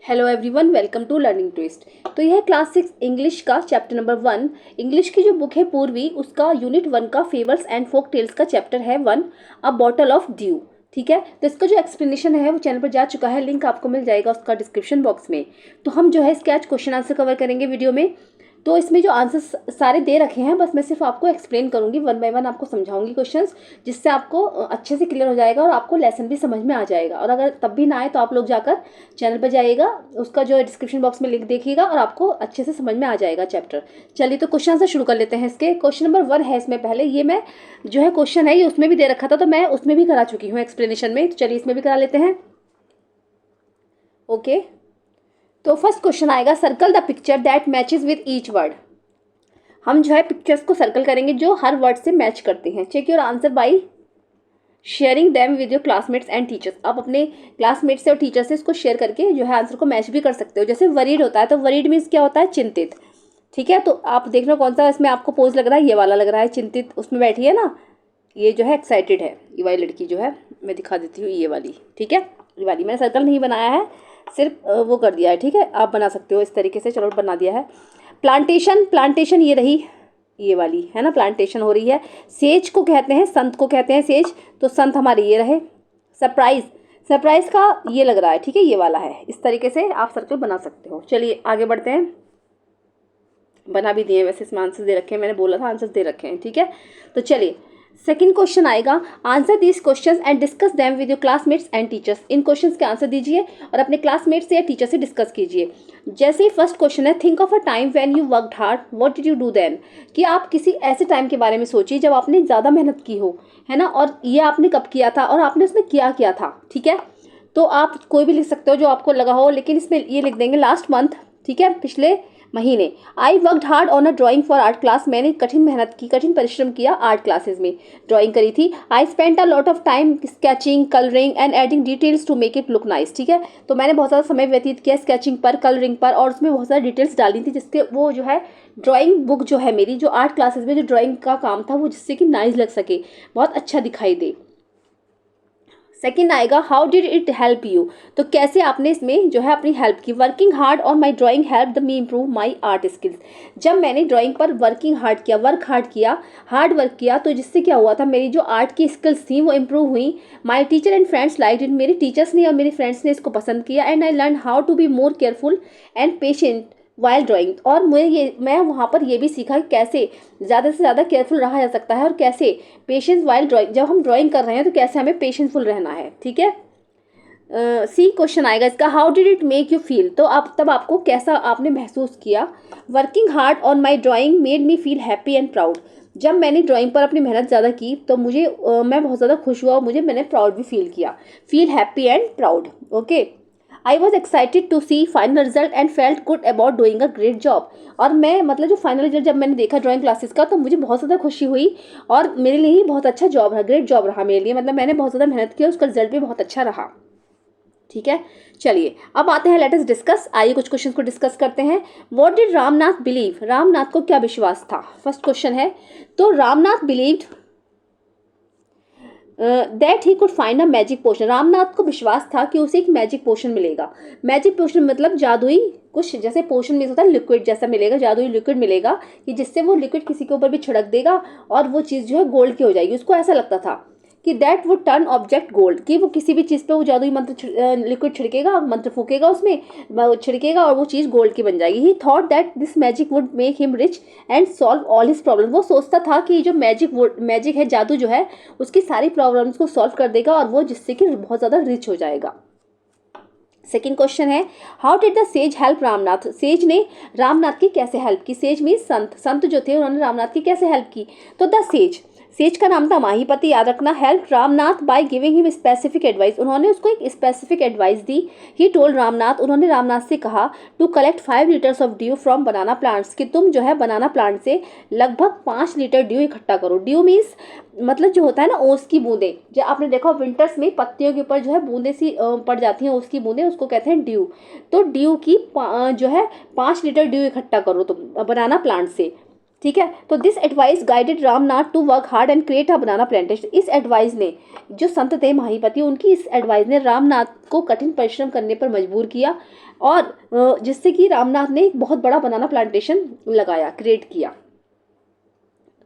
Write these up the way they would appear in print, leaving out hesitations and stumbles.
Hello everyone, welcome to learning twist. तो यह class 6 English का चैप्टर नंबर 1 इंग्लिश की जो बुक है पूर्वी, उसका यूनिट 1 का फेबल्स एंड फोक टेल्स का चैप्टर है 1 अ बॉटल ऑफ ड्यू। ठीक है, तो इसका जो एक्सप्लेनेशन है वो चैनल पर जा चुका है, लिंक आपको मिल जाएगा उसका डिस्क्रिप्शन बॉक्स में। तो हम जो है इसके आज क्वेश्चन आंसर कवर करेंगे वीडियो में। तो इसमें जो आंसर्स सारे दे रखे हैं, बस मैं सिर्फ आपको एक्सप्लेन करूंगी, वन बाय वन आपको समझाऊंगी क्वेश्चंस, जिससे आपको अच्छे से क्लियर हो जाएगा और आपको लेसन भी समझ में आ जाएगा। और अगर तब भी ना आए तो आप लोग जाकर चैनल पर जाइएगा, उसका जो डिस्क्रिप्शन बॉक्स में लिंक देखिएगा और आपको अच्छे से समझ में आ जाएगा चैप्टर। चलिए तो क्वेश्चन आंसर शुरू कर लेते हैं। इसके क्वेश्चन नंबर 1 है इसमें, पहले ये मैं जो है क्वेश्चन है ये उसमें भी दे रखा था, तो मैं उसमें भी करा चुकी हूँ एक्सप्लेनेशन में। तो चलिए इसमें भी करा लेते हैं। ओके, तो फर्स्ट क्वेश्चन आएगा, circle the picture that matches with each word. हम जो है पिक्चर्स को सर्कल करेंगे जो हर वर्ड से मैच करते हैं। Check your answer by sharing them with your classmates and teachers. आप अपने क्लासमेट से और टीचर से इसको शेयर करके जो है आंसर को मैच भी कर सकते हो। जैसे वरीड होता है, तो वरीड मीन्स क्या होता है? चिंतित। ठीक है, तो आप देख लो कौन सा इसमें आपको पोज लग रहा है, ये वाला लग रहा है, चिंतित उसमें बैठी है ना, ये जो है एक्साइटेड है। ये वाली लड़की जो है, मैं दिखा देती हूँ, ये वाली। ठीक है, ये वाली मैंने सर्कल नहीं बनाया है, सिर्फ वो कर दिया है। ठीक है, आप बना सकते हो इस तरीके से, चलो बना दिया है। प्लांटेशन, प्लांटेशन ये रही, ये वाली है ना, प्लांटेशन हो रही है। सेज को कहते हैं, संत को कहते हैं सेज, तो संत हमारे ये रहे। सरप्राइज, सरप्राइज का ये लग रहा है, ठीक है, ये वाला है। इस तरीके से आप सर्कल बना सकते हो। चलिए आगे बढ़ते हैं, बना भी दिए वैसे, इसमें आंसर दे रखे हैं, मैंने बोला था आंसर दे रखे हैं। ठीक है, तो चलिए सेकंड क्वेश्चन आएगा, answer these questions and discuss them with your classmates and teachers. In questions के आंसर दीजिए और अपने क्लासमेट से या टीचर से डिस्कस कीजिए। जैसे ही फर्स्ट क्वेश्चन है, think of a time when you worked hard, what did you do then. कि आप किसी ऐसे टाइम के बारे में सोचिए जब आपने ज़्यादा मेहनत की हो, है ना, और ये आपने कब किया था और आपने उसमें क्या था। ठीक है, तो आप कोई भी लिख सकते हो जो आपको लगा हो, लेकिन इसमें ये लिख देंगे लास्ट मंथ। ठीक है, पिछले महीने। I worked hard on a drawing for art class. मैंने कठिन मेहनत की, कठिन परिश्रम किया आर्ट क्लासेस में, ड्राइंग करी थी। I spent a lot of time sketching, colouring and adding details to make it look nice. ठीक है, तो मैंने बहुत ज़्यादा समय व्यतीत किया स्केचिंग पर, कलरिंग पर, और उसमें बहुत सारी डिटेल्स डाली थी, जिसके वो जो है ड्राइंग बुक जो है मेरी, जो आर्ट क्लासेस में जो ड्राइंग का काम था वो जिससे कि नाइस लग सके, बहुत अच्छा दिखाई दे। सेकंड आएगा, how did it help you. तो कैसे आपने इसमें जो है अपनी हेल्प की। Working hard on my drawing help me improve my art skills. जब मैंने ड्राइंग पर वर्किंग हार्ड किया, हार्ड वर्क किया, तो जिससे क्या हुआ था, मेरी जो आर्ट की स्किल्स थी वो इम्प्रूव हुई। My teacher and friends like it. मेरे टीचर्स ने और मेरे फ्रेंड्स ने इसको पसंद किया। And I learn how to be more careful and patient while drawing. और मैं वहाँ पर ये भी सीखा कि कैसे ज़्यादा से ज़्यादा केयरफुल रहा जा सकता है, और कैसे पेशेंस वाइल ड्राइंग, जब हम ड्राइंग कर रहे हैं तो कैसे हमें पेशेंसफुल रहना है। ठीक है, सी क्वेश्चन आएगा इसका, how did it make you feel. तो आप तब आपको कैसा आपने महसूस किया। Working hard on my drawing made me feel happy and proud. जब मैंने ड्राइंग पर अपनी मेहनत ज़्यादा की तो मुझे मैं बहुत ज़्यादा खुश हुआ और मैंने प्राउड भी फील किया। Feel happy and proud. Okay, I was excited to see final result and felt good about doing a great job. और मैं मतलब जो फाइनल रिजल्ट जब मैंने देखा ड्राइंग क्लासेस का, तो मुझे बहुत ज़्यादा खुशी हुई और मेरे लिए ही बहुत अच्छा जॉब रहा, ग्रेट जॉब रहा मेरे लिए। मतलब मैंने बहुत ज़्यादा मेहनत की और उसका रिजल्ट भी बहुत अच्छा रहा। ठीक है, चलिए अब आते हैं, लेट अस डिस्कस। आइए कुछ क्वेश्चन को डिस्कस करते हैं। What did Ramnath believe. Ramnath को क्या विश्वास था, फर्स्ट क्वेश्चन है। तो Ramnath believed that he could find a magic potion. Ramnath को विश्वास था कि उसे एक मैजिक पोशन मिलेगा। मैजिक पोशन मतलब जादुई कुछ, जैसे पोशन में होता है लिक्विड जैसा मिलेगा, जादुई लिक्विड मिलेगा कि जिससे वो लिक्विड किसी के ऊपर भी छिड़क देगा और वो चीज़ जो है गोल्ड की हो जाएगी। उसको ऐसा लगता था कि that would turn object gold, कि वो किसी भी चीज़ पे वो जादुई मंत्र लिक्विड छिड़केगा, मंत्र फूकेगा उसमें, छिड़केगा और वो चीज़ गोल्ड की बन जाएगी। ही thought that this magic would make him rich and solve all his problem. वो सोचता था कि जो मैजिक है, जादू जो है, उसकी सारी प्रॉब्लम्स को सॉल्व कर देगा और वो जिससे कि बहुत ज़्यादा रिच हो जाएगा। सेकेंड क्वेश्चन है, how did the says help Ramnath. Sage ने रामनाथ की कैसे हेल्प की। सेज मीन संत, संत जो थे उन्होंने रामनाथ की कैसे हेल्प की। तो द सेज का नाम था माहीपति, याद रखना। Help Ramnath by giving him specific advice. उन्होंने उसको एक स्पेसिफिक एडवाइस दी। ही टोल्ड रामनाथ, उन्होंने रामनाथ से कहा, to collect 5 litres of dew from banana plants, कि तुम जो है बनाना प्लांट से लगभग 5 लीटर ड्यू इकट्ठा करो। ड्यू मीन्स मतलब जो होता है ना, ओस की बूंदें, जो आपने देखा विंटर्स में पत्तियों के ऊपर जो है बूंदें सी पड़ जाती हैं, ओस की बूंदें, उसको कहते हैं ड्यू। तो ड्यू की जो है 5 लीटर ड्यू इकट्ठा करो तुम बनाना प्लांट से। ठीक है। तो this advice guided Ramnath to work hard and create a banana plantation. इस एडवाइस ने, जो संत थे महापति, उनकी इस एडवाइस ने रामनाथ को कठिन परिश्रम करने पर मजबूर किया और जिससे कि रामनाथ ने एक बहुत बड़ा बनाना प्लांटेशन लगाया, क्रिएट किया।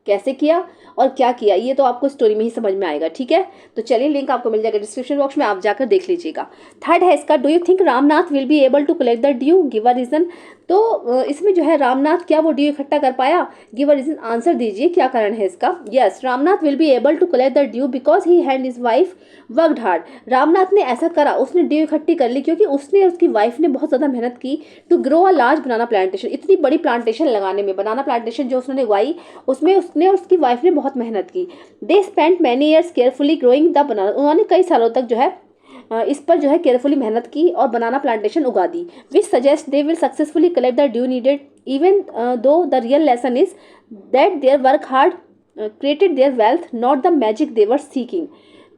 कैसे किया और क्या किया ये तो आपको स्टोरी में ही समझ में आएगा। ठीक है, तो चलिए लिंक आपको मिल जाएगा डिस्क्रिप्शन बॉक्स में, आप जाकर देख लीजिएगा। थर्ड है इसका, do you think Ramnath will be able to collect the dew, give a reason. तो इसमें जो है रामनाथ क्या वो ड्यू इकट्ठा कर पाया, गिव अ रीजन, आंसर दीजिए क्या कारण है इसका। Yes, Ramnath will be able to collect the dew because he and his wife worked hard. Ramnath ने ऐसा करा, उसने ड्यू इकट्ठी कर ली क्योंकि उसने और उसकी वाइफ ने बहुत ज़्यादा मेहनत की to grow a large banana plantation. इतनी बड़ी प्लांटेशन लगाने में, बनाना प्लांटेशन जो उसने उगाई उसमें उसने और उसकी वाइफ ने बहुत मेहनत की। They spend many years carefully growing the banana. उन्होंने कई सालों तक जो है इस पर जो है केयरफुली मेहनत की और बनाना प्लांटेशन उगा दी। Which suggest they will successfully collect the due needed even though the real lesson is that their work hard created their wealth, not the magic they were seeking.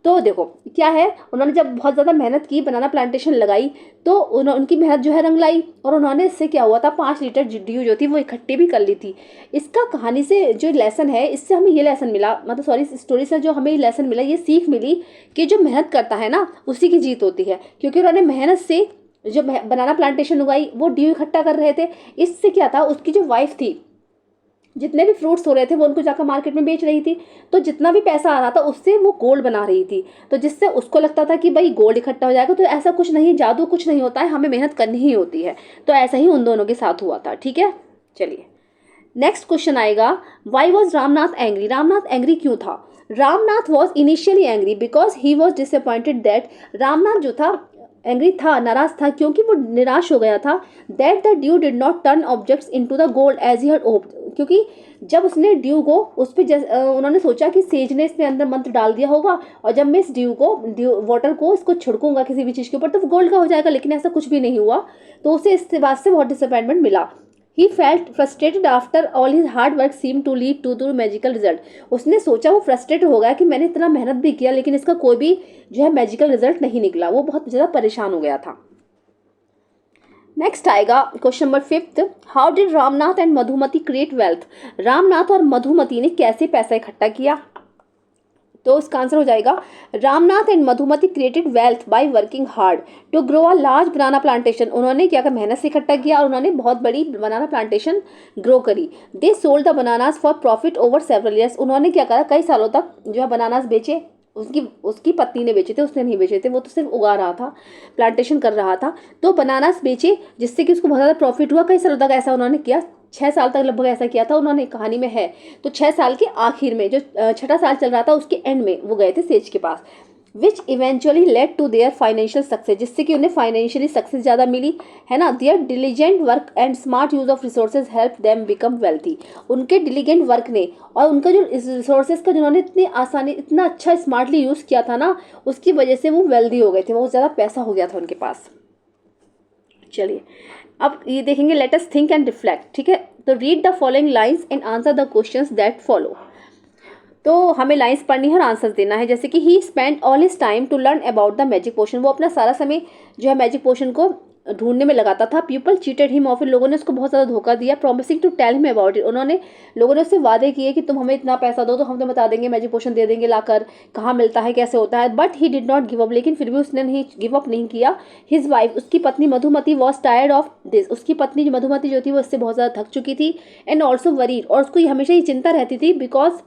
तो देखो क्या है, उन्होंने जब बहुत ज़्यादा मेहनत की, बनाना प्लांटेशन लगाई, तो उनकी मेहनत जो है रंग लाई और उन्होंने इससे क्या हुआ था, 5 लीटर ड्यू जो थी वो इकट्ठी भी कर ली थी। इसका कहानी से जो लेसन है, इससे हमें ये लेसन मिला, मतलब सॉरी इस स्टोरी से जो हमें ये लेसन मिला, ये सीख मिली कि जो मेहनत करता है ना उसी की जीत होती है। क्योंकि उन्होंने मेहनत से जो बनाना प्लांटेशन उगाई वो ड्यू इकट्ठा कर रहे थे। इससे क्या था, उसकी जो वाइफ थी, जितने भी फ्रूट्स हो रहे थे वो उनको जाकर मार्केट में बेच रही थी, तो जितना भी पैसा आ रहा था उससे वो गोल्ड बना रही थी। तो जिससे उसको लगता था कि भाई गोल्ड इकट्ठा हो जाएगा। तो ऐसा कुछ नहीं, जादू कुछ नहीं होता है, हमें मेहनत करनी ही होती है। तो ऐसा ही उन दोनों के साथ हुआ था। ठीक है, चलिए नेक्स्ट क्वेश्चन आएगा, why was Ramnath angry. Ramnath angry क्यों था। Ramnath was initially angry because he was disappointed that. Ramnath जो था एंग्री था, नाराज था क्योंकि वो निराश हो गया था। That the dew did not turn objects into the gold as he had hoped. क्योंकि जब उसने ड्यू को उस पर उन्होंने सोचा कि सेज ने इसमें अंदर मंत्र डाल दिया होगा और जब मैं इस ड्यू वाटर को इसको छिड़कूंगा किसी भी चीज़ के ऊपर तो वो गोल्ड का हो जाएगा, लेकिन ऐसा कुछ भी नहीं हुआ। तो उसे इस बात से बहुत डिसअपॉइंटमेंट मिला। He felt frustrated after all his hard work seem to lead to the magical result. उसने सोचा, वो फ्रस्ट्रेट हो गया कि मैंने इतना मेहनत भी किया लेकिन इसका कोई भी जो है मैजिकल रिजल्ट नहीं निकला। वो बहुत ज़्यादा परेशान हो गया था। नेक्स्ट आएगा question number 5, how did Ramnath and Madhumati create wealth. Ramnath और मधुमती ने कैसे पैसा इकट्ठा किया। तो इसका आंसर हो जाएगा, Ramnath and Madhumati created wealth by working hard to grow a large banana plantation. उन्होंने क्या कर, मेहनत से इकट्ठा किया और उन्होंने बहुत बड़ी बनाना प्लांटेशन ग्रो करी। They sold the bananas for profit over several years. उन्होंने क्या करा, कई सालों तक जो है बनानास बेचे। उसकी पत्नी ने बेचे थे, उसने नहीं बेचे थे, वो तो सिर्फ उगा रहा था, प्लांटेशन कर रहा था। तो बनानास बेचे जिससे कि उसको बहुत ज़्यादा प्रॉफिट हुआ। कई सालों तक ऐसा उन्होंने किया, 6 साल तक लगभग ऐसा किया था उन्होंने, कहानी में है। तो 6 साल के आखिर में, जो 6ठा साल चल रहा था उसके एंड में वो गए थे सेज के पास। Which eventually led to their financial success, जिससे कि उन्हें फाइनेंशियली सक्सेस ज़्यादा मिली, है ना। Their diligent work and smart use of resources help them become wealthy. उनके डिलीजेंट वर्क ने और उनका जो रिसोर्सेज का जिन्होंने इतनी आसानी, इतना अच्छा स्मार्टली यूज़ किया था ना, उसकी वजह से वो वेल्दी हो गए थे, बहुत ज़्यादा पैसा हो गया था उनके पास। चलिए अब ये देखेंगे, let us think and reflect. ठीक है, तो read the following lines and answer the questions that follow. तो हमें लाइंस पढ़नी है और आंसर देना है। जैसे कि he spend all his time to learn about the magic potion. वो अपना सारा समय जो है मैजिक पोशन को ढूंढने में लगाता था। पीपल चीटेड हिम ऑफ, लोगों ने उसको बहुत ज़्यादा धोखा दिया। Promising to tell him about it, उन्होंने लोगों ने उससे वादे किए कि तुम हमें इतना पैसा दो तो हम तुम्हें बता देंगे, मैजिक पोशन दे देंगे लाकर, कहाँ मिलता है, कैसे होता है। But he did not give up, लेकिन फिर भी उसने नहीं गिव अप नहीं किया। हिज वाइफ, उसकी पत्नी Madhumati was tired of this. उसकी पत्नी मधुमती जो थी वो इससे बहुत ज़्यादा थक चुकी थी। एंड ऑल्सो वरीड, और उसको हमेशा ये चिंता रहती थी, बिकॉज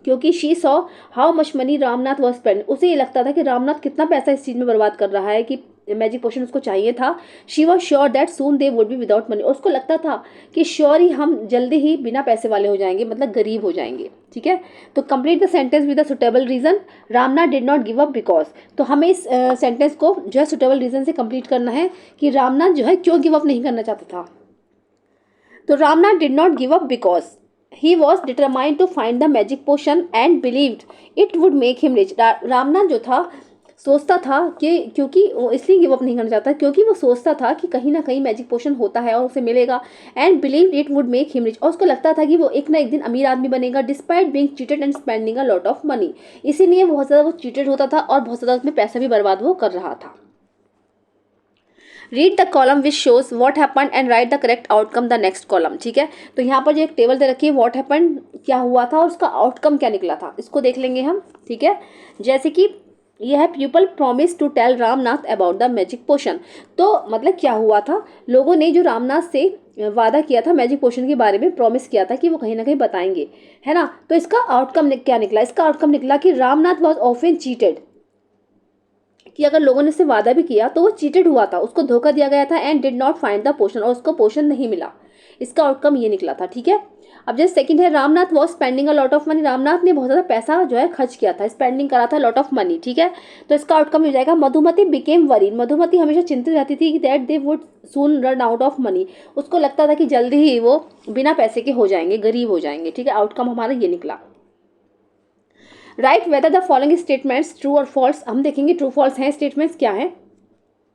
क्योंकि she saw how much money Ramnath was spend. उसे ये लगता था कि रामनाथ कितना पैसा इस चीज़ में बर्बाद कर रहा है कि मैजिक पोशन उसको चाहिए था। She was sure that soon they would be without money, और उसको लगता था कि श्योर ही हम जल्दी ही बिना पैसे वाले हो जाएंगे, मतलब गरीब हो जाएंगे। ठीक है, तो complete the sentence with the suitable reason. Ramnath did not give up because, तो हमें इस सेंटेंस को जो है सुटेबल रीजन से कंप्लीट करना है कि रामनाथ जो है क्यों गिव अप नहीं करना चाहता था। तो Ramnath did not give up because he was determined to find the magic potion and believed it would make him rich। Ramnath जो था सोचता था कि, क्योंकि वो इसलिए गिव अप नहीं करना चाहता क्योंकि वो सोचता था कि कहीं ना कहीं मैजिक पोशन होता है और उसे मिलेगा। And believed it would make him rich, और उसको लगता था कि वो एक ना एक दिन अमीर आदमी बनेगा। Despite being cheated and spending a lot of money, इसीलिए बहुत ज़्यादा वो चीटेड होता था और बहुत ज़्यादा उसमें पैसा भी बर्बाद वो कर रहा था। Read the column which shows what happened and right the correct outcome the next column. ठीक है, तो यहाँ पर जो एक टेबल दे रखी है, व्हाट हैपेंड क्या हुआ था और उसका आउटकम क्या निकला था, इसको देख लेंगे हम। ठीक है, जैसे कि यह है people promise to tell Ramnath about the magic potion. तो मतलब क्या हुआ था, लोगों ने जो रामनाथ से वादा किया था मैजिक पोशन के बारे में, प्रॉमिस किया था कि वो कहीं ना कहीं बताएंगे, है ना। तो इसका आउटकम क्या निकला, इसका आउटकम निकला कि रामनाथ वॉज ऑफन चीटेड, कि अगर लोगों ने इससे वादा भी किया तो वो चीटेड हुआ था, उसको धोखा दिया गया था, and did not find the potion, और उसको पोशन नहीं मिला। इसका आउटकम ये निकला था। ठीक है, अब जैसे सेकंड है Ramnath was spending a lot of money, Ramnath ने बहुत ज़्यादा पैसा जो है खर्च किया था, स्पेंडिंग करा था लॉट ऑफ मनी। ठीक है, तो इसका आउटकम हो जाएगा मधुमती बिकेम वरीड, मधुमती हमेशा चिंतित रहती थी कि that they would soon run out of money, उसको लगता था कि जल्दी ही वो बिना पैसे के हो जाएंगे, गरीब हो जाएंगे। ठीक है, आउटकम हमारा ये निकला। Right whether the following statements true और फॉल्स, हम देखेंगे ट्रू फॉल्स हैं स्टेटमेंट्स क्या हैं।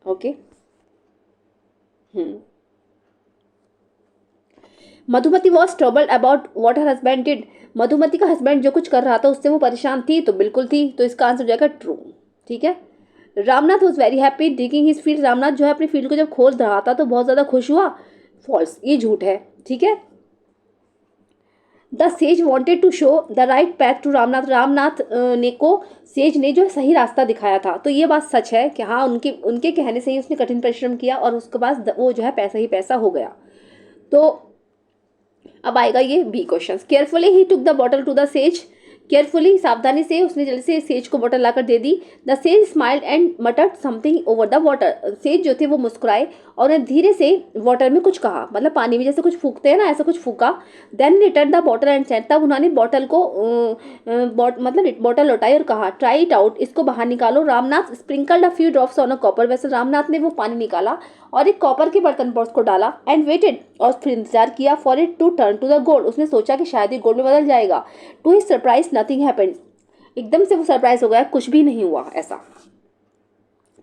Okay, Madhumati was troubled about what her husband did, Madhumati का हस्बैंड जो कुछ कर रहा था उससे वो परेशान थी, तो बिल्कुल थी, तो इसका आंसर हो जाएगा ट्रू। ठीक है, Ramnath was very happy digging his field, Ramnath जो है अपनी फील्ड को जब खोद रहा था तो बहुत ज़्यादा खुश हुआ, फॉल्स, ये झूठ है। ठीक है, the sage wanted to show the right path to Ramnath, Ramnath ने को सेज ने जो सही रास्ता दिखाया था, तो ये बात सच है कि हाँ उनके उनके कहने से ही उसने कठिन परिश्रम किया और उसके बाद वो जो है पैसा ही पैसा हो गया। तो अब आएगा ये B question. Carefully he took the bottle to the sage, carefully सावधानी से उसने जल्दी से सेज को बॉटल लाकर दे दी। The sage smiled and muttered something over the water, sage जो थे वो मुस्कुराए और उन्हें धीरे से वाटर में कुछ कहा, मतलब पानी में जैसे कुछ फूकते हैं ना, ऐसा कुछ फूका। Then return the bottle and said, तब उन्होंने बॉटल को मतलब बॉटल लौटाई और कहा ट्राई इट आउट, इसको बाहर निकालो। Ramnath sprinkled a few drops on a copper vessel, Ramnath ने वो पानी निकाला और एक कॉपर के बर्तन पर उसको डाला। एंड वेटेड, और फिर इंतजार किया। For it to turn to the gold, उसने सोचा कि शायद ये गोल्ड में बदल जाएगा। To his surprise nothing happened, एकदम से वो सरप्राइज हो गया, कुछ भी नहीं हुआ ऐसा।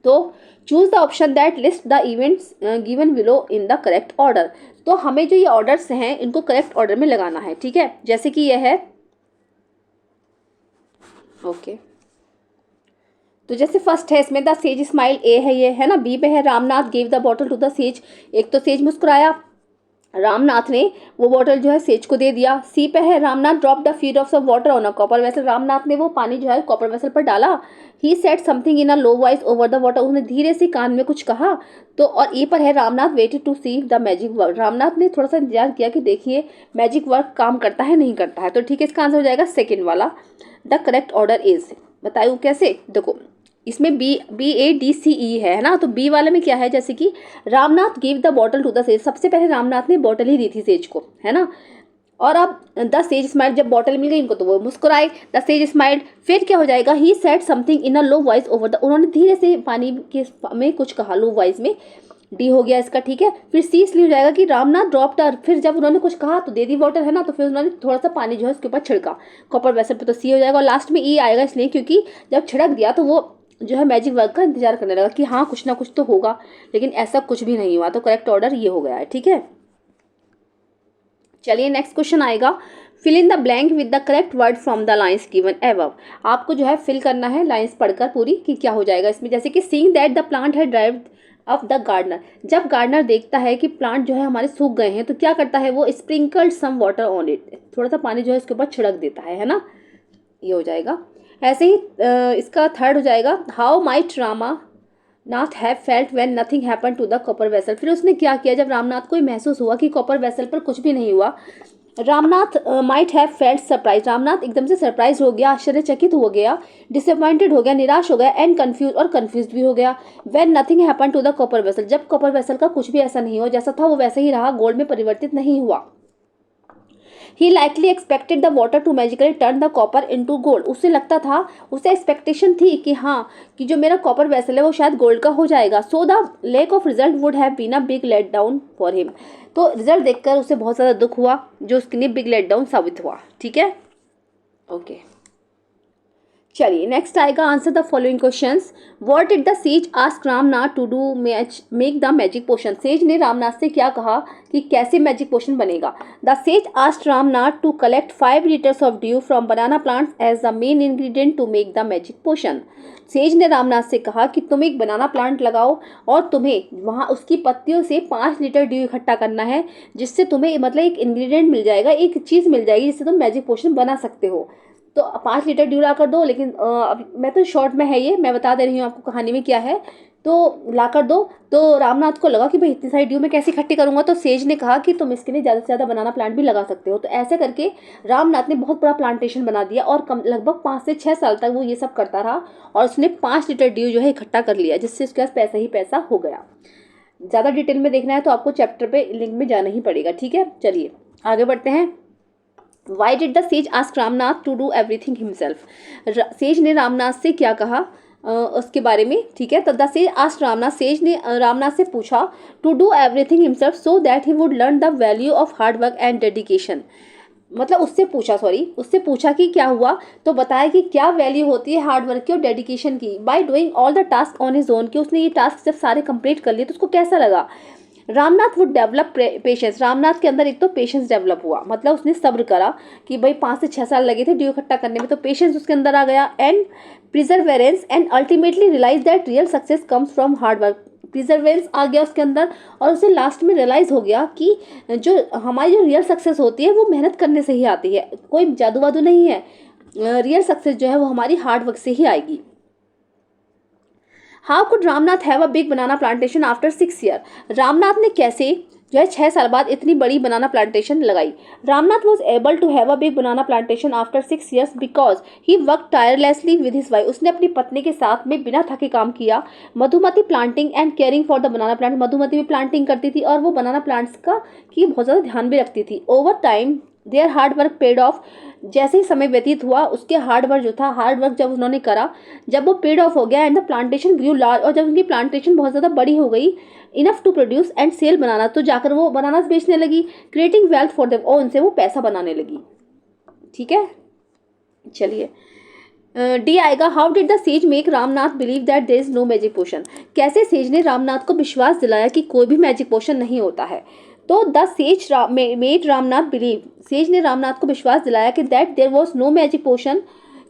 तो choose the option that list the events given below in the correct order, तो हमें जो ये ऑर्डर्स हैं इनको करेक्ट ऑर्डर में लगाना है। ठीक है, जैसे कि यह है ओके तो जैसे फर्स्ट है इसमें द सेज स्माइल, ए है ये, है ना। बी पे है Ramnath gave the bottle to the sage, एक तो सेज मुस्कुराया, रामनाथ ने वो बॉटल जो है सेज को दे दिया। सी पे है Ramnath drop the few drops of water on a copper vessel, Ramnath ने वो पानी जो है कॉपर वेसल पर डाला। He said something in a low voice over the water, उन्होंने धीरे से कान में कुछ कहा। तो और ए पर है Ramnath waited to see the magic work, Ramnath ने थोड़ा सा इंतजार किया कि देखिए मैजिक वर्क काम करता है नहीं करता है। तो ठीक है, इसका आंसर हो जाएगा सेकेंड वाला। द करेक्ट ऑर्डर इज, बताऊँ कैसे, देखो इसमें बी ए डी सी ई है ना, तो बी वाले में क्या है, जैसे कि Ramnath give the bottle to the sage, सबसे पहले रामनाथ ने बॉटल ही दी थी सेज को, है ना। और अब द सेज स्माइल्ड, जब बॉटल मिल गई इनको तो वो मुस्कुराए। द सेज स्माइल्ड, फिर क्या हो जाएगा, he said something in a low voice over the, उन्होंने धीरे से पानी के में कुछ कहा लो वॉइस में, डी हो गया इसका। ठीक है, फिर सी इसलिए हो जाएगा कि रामनाथ ड्रॉप द, फिर जब उन्होंने कुछ कहा तो दे दी वाटर, है ना, तो फिर उन्होंने थोड़ा सा पानी जो है उसके ऊपर छिड़का कॉपर वेसल पे, तो सी हो जाएगा। और लास्ट में ई आएगा इसलिए क्योंकि जब छिड़क दिया तो वो जो है मैजिक वर्क का इंतजार करने लगा कि हाँ कुछ ना कुछ तो होगा, लेकिन ऐसा कुछ भी नहीं हुआ। तो करेक्ट ऑर्डर ये हो गया है। ठीक है, चलिए नेक्स्ट क्वेश्चन आएगा, fill in the blank with the correct word from the lines given above, आपको जो है फिल करना है लाइन्स पढ़कर पूरी कि क्या हो जाएगा इसमें। जैसे कि सीइंग दैट द प्लांट है ड्राइव्ड ऑफ द गार्डनर, जब गार्डनर देखता है कि प्लांट जो है हमारे सूख गए हैं तो क्या करता है वो, sprinkled some water on it, थोड़ा सा पानी जो है उसके ऊपर छिड़क देता है ना, ये हो जाएगा। ऐसे ही इसका थर्ड हो जाएगा, how might Ramanath have felt when nothing happen to the copper vessel, फिर उसने क्या किया जब रामनाथ को महसूस हुआ कि कॉपर वेसल पर कुछ भी नहीं हुआ। Ramnath might have felt surprise, Ramnath एकदम से सरप्राइज हो गया, आश्चर्यचकित हो गया, डिसअपॉइंटेड हो गया, निराश हो गया, एंड कंफ्यूज, और कंफ्यूज भी हो गया। When nothing happen to the copper vessel, जब कॉपर वेसल का कुछ भी ऐसा नहीं हुआ, जैसा था वो वैसे ही रहा, गोल्ड में परिवर्तित नहीं हुआ। He likely expected the water to magically turn the copper into gold, उसे लगता था, उसे एक्सपेक्टेशन थी कि हाँ कि जो मेरा कॉपर वेसल है वो शायद गोल्ड का हो जाएगा। So the lack of result would have been a big let down for him, तो रिजल्ट देखकर उसे बहुत ज़्यादा दुख हुआ जो उसके लिए बिग लेट डाउन साबित हुआ। ठीक है, ओके चलिए नेक्स्ट आएगा, answer the following questions. What did the sage ask Ramnath to do make the magic potion. Sage ने रामनाथ से क्या कहा कि कैसे मैजिक पोशन बनेगा। The sage asked Ramnath to collect 5 litres of dew from banana plants as the main ingredient to make the magic potion. Sage ने रामनाथ से कहा कि तुम एक बनाना प्लांट लगाओ और तुम्हें वहाँ उसकी पत्तियों से 5 लीटर ड्यू इकट्ठा करना है, जिससे तुम्हें मतलब एक इंग्रेडिएंट मिल जाएगा, एक चीज़ मिल जाएगी जिससे तुम मैजिक पोशन बना सकते हो। तो 5 लीटर ड्यू ला कर दो, लेकिन मैं तो शॉर्ट में है, ये मैं बता दे रही हूँ आपको कहानी में क्या है। तो ला कर दो। तो रामनाथ को लगा कि भाई इतनी सारी ड्यू मैं कैसे इकट्ठी करूँगा। तो सेज ने कहा कि तुम इसके लिए ज़्यादा से ज़्यादा बनाना प्लांट भी लगा सकते हो। तो ऐसे करके रामनाथ ने बहुत बड़ा प्लांटेशन बना दिया और लगभग 5 से 6 साल तक वो ये सब करता रहा और उसने 5 लीटर ड्यू जो है इकट्ठा कर लिया, जिससे उसके पास पैसा ही पैसा हो गया। ज़्यादा डिटेल में देखना है तो आपको चैप्टर पे लिंक में जाना ही पड़ेगा, ठीक है। चलिए आगे बढ़ते हैं। Why did the sage ask Ramnath to do everything himself? Says ने रामनाथ से क्या कहा उसके बारे में, ठीक है। तो the sage asked Ramnath, sage ने रामनाथ से पूछा to do everything himself so that he would learn the value of hard work and dedication. मतलब उससे पूछा कि क्या हुआ, तो बताया कि क्या वैल्यू होती है हार्ड वर्क की और डेडिकेशन की। By doing all the task on his own, कि उसने ये टास्क जब सारे कंप्लीट कर लिए तो उसको कैसा लगा। Ramnath would develop patience, Ramnath के अंदर एक तो पेशेंस डेवलप हुआ, मतलब उसने सब्र करा कि भाई 5 से 6 साल लगे थे ड्यू इकट्ठा करने में, तो पेशेंस उसके अंदर आ गया। And perseverance and ultimately realise that real success comes from hard work, perseverance आ गया उसके अंदर और उसे लास्ट में रियलाइज हो गया कि जो हमारी जो रियल सक्सेस होती है वो मेहनत करने से ही आती है, कोई जादू वादू नहीं है। रियल सक्सेस जो है वो हमारी हार्ड वर्क से ही आएगी। How could Ramnath have a big banana plantation after 6 year, Ramnath ने कैसे जो है 6 साल बाद इतनी बड़ी बनाना प्लांटेशन लगाई। Ramnath was able to have a big banana plantation after 6 years because he work tirelessly with his wife, उसने अपनी पत्नी के साथ में बिना थके काम किया। Madhumati planting and caring for the banana plant, Madhumati भी प्लांटिंग करती थी और वो बनाना प्लांट्स का की बहुत ज़्यादा ध्यान भी रखती थी। Over time there hard work paid of, जैसे ही समय व्यतीत हुआ उसके हार्ड वर्क जो था, हार्ड वर्क जब उन्होंने करा, जब वो पेड ऑफ हो गया and the plantation grew large, और जब उनकी प्लांटेशन बहुत ज़्यादा बड़ी हो गई, enough to produce and sell banana, तो जाकर वो बनाना बेचने लगी। क्रिएटिंग वेल्थ फॉर देम, और उनसे वो पैसा बनाने लगी, ठीक है। चलिए डी आएगा, how did the sage make Ramnath believe that there is no magic potion, कैसे सेज ने रामनाथ को विश्वास दिलाया कि कोई भी मैजिक पोशन नहीं होता है। तो the sage made Ramnath believe, sage ने रामनाथ को विश्वास दिलाया कि that there was no magic potion,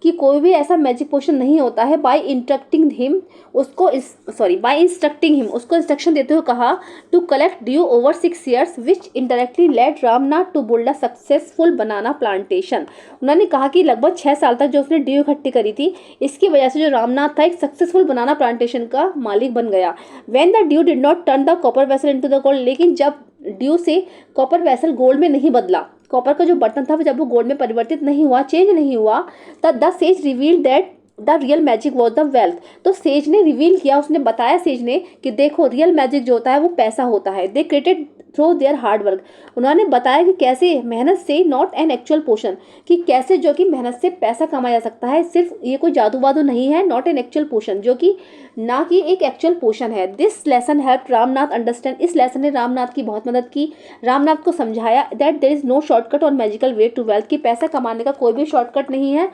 कि कोई भी ऐसा मैजिक पोशन नहीं होता है। By instructing him, by instructing him, उसको इंस्ट्रक्शन देते हुए कहा to collect dew over 6 years which indirectly led Ramnath to build a successful banana plantation. उन्होंने कहा कि लगभग 6 साल तक जो उसने ड्यू इकट्ठी करी थी, इसकी वजह से जो रामनाथ था एक सक्सेसफुल बनाना प्लांटेशन का मालिक बन गया। When the dew did not turn the copper vessel into the gold, लेकिन जब ड्यू से कॉपर वेसल गोल्ड में नहीं बदला, कॉपर का जो बर्तन था जब वो गोल्ड में परिवर्तित नहीं हुआ, चेंज नहीं हुआ, तब the sage reveal that the real magic was the wealth, तो सेज ने रिवील किया, उसने बताया सेज ने कि देखो रियल मैजिक जो होता है वो पैसा होता है। They created through their hard work, उन्होंने बताया कि कैसे मेहनत से, नॉट एन एक्चुअल पोशन, कि कैसे जो कि मेहनत से पैसा कमाया जा सकता है, सिर्फ ये कोई जादू वादू नहीं है, नॉट एन एक्चुअल पोशन, जो कि ना कि एक एक्चुअल पोशन है। This lesson help Ramnath understand, इस लेसन ने रामनाथ की बहुत मदद की, रामनाथ को समझाया that there is no shortcut और मैजिकल वे टू वेल्थ, कि पैसा कमाने का कोई भी शॉर्टकट नहीं है,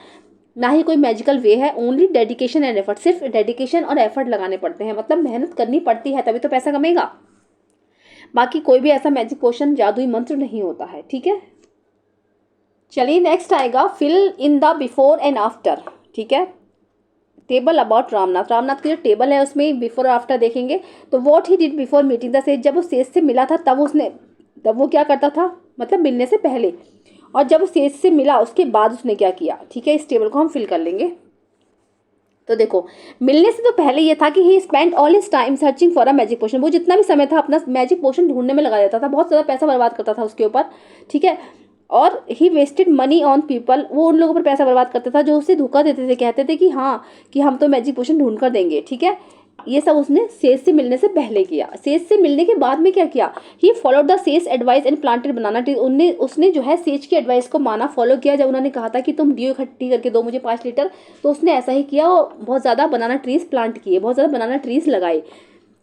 ना ही कोई मैजिकल वे है, ओनली डेडिकेशन एंड एफर्ट, सिर्फ डेडिकेशन और एफर्ट लगाने पड़ते हैं, मतलब मेहनत करनी पड़ती है तभी तो पैसा कमेगा, बाकी कोई भी ऐसा मैजिक पोशन जादुई मंत्र नहीं होता है, ठीक है। चलिए नेक्स्ट आएगा, fill in the before and after, ठीक है। टेबल अबाउट रामनाथ, रामनाथ की जो टेबल है उसमें बिफोर और आफ्टर देखेंगे। तो what he did before meeting the sage, जब वो सेज से मिला था तब वो क्या करता था, मतलब मिलने से पहले, और जब वो सेज से मिला उसके बाद उसने क्या किया, ठीक है। इस टेबल को हम फिल कर लेंगे। तो देखो मिलने से तो पहले ये था कि he spend all his time searching for a magic potion, वो जितना भी समय था अपना मैजिक पोशन ढूंढने में लगा देता था, बहुत ज़्यादा पैसा बर्बाद करता था उसके ऊपर, ठीक है। और ही वेस्टेड मनी ऑन पीपल, वो उन लोगों पर पैसा बर्बाद करता था जो उसे धोखा देते थे, कहते थे कि हाँ कि हम तो मैजिक पोशन ढूंढ कर देंगे, ठीक है। ये सब उसने सेज से मिलने से पहले किया। सेज से मिलने के बाद में क्या किया, he followed the sage advice and planted banana tree, उसने जो है सेज की एडवाइस को माना, फॉलो किया। जब उन्होंने कहा था कि तुम ड्यू इकट्ठी करके दो मुझे 5 लीटर, तो उसने ऐसा ही किया और बहुत ज़्यादा बनाना ट्रीज प्लांट किए, बहुत ज़्यादा बनाना ट्रीज लगाए।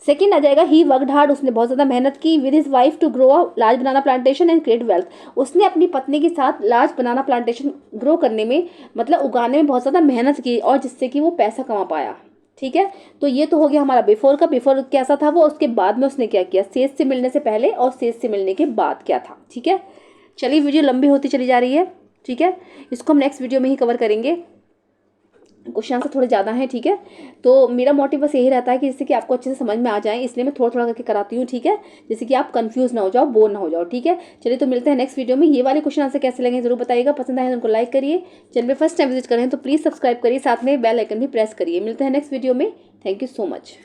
सेकेंड आ जाएगा ही वर्कड हार्ड, उसने बहुत ज़्यादा मेहनत की with his wife to grow a large banana plantation and create wealth, उसने अपनी पत्नी के साथ लार्ज बनाना प्लांटेशन ग्रो करने में मतलब उगाने में बहुत ज़्यादा मेहनत की और जिससे कि वो पैसा कमा पाया। ठीक है, तो ये तो हो गया हमारा बिफोर का। बिफोर कैसा था वो, उसके बाद में उसने क्या किया, सेज से मिलने से पहले और सेज से मिलने के बाद क्या था। ठीक है, चलिए वीडियो लंबी होती चली जा रही है। ठीक है, इसको हम नेक्स्ट वीडियो में ही कवर करेंगे, क्वेश्चन आंसर थोड़े ज़्यादा हैं। ठीक है, तो मेरा मोटिव बस यही रहता है कि जिससे कि आपको अच्छे से समझ में आ जाए, इसलिए मैं थोड़ा थोड़ा करके कराती हूँ। ठीक है, जैसे कि आप कंफ्यूज ना हो जाओ, बोर ना हो जाओ। ठीक है, चलिए तो मिलते हैं नेक्स्ट वीडियो में। ये वाले क्वेश्चन आंसर कैसे लगे जरूर बताइएगा, पसंद आए तो उनको लाइक करिए, चैनल पे फर्स्ट टाइम विजिट करें तो प्लीज़ सब्सक्राइब करिए, साथ में बेल आइकन भी प्रेस करिए। मिलते हैं नेक्स्ट वीडियो में। Thank you so much.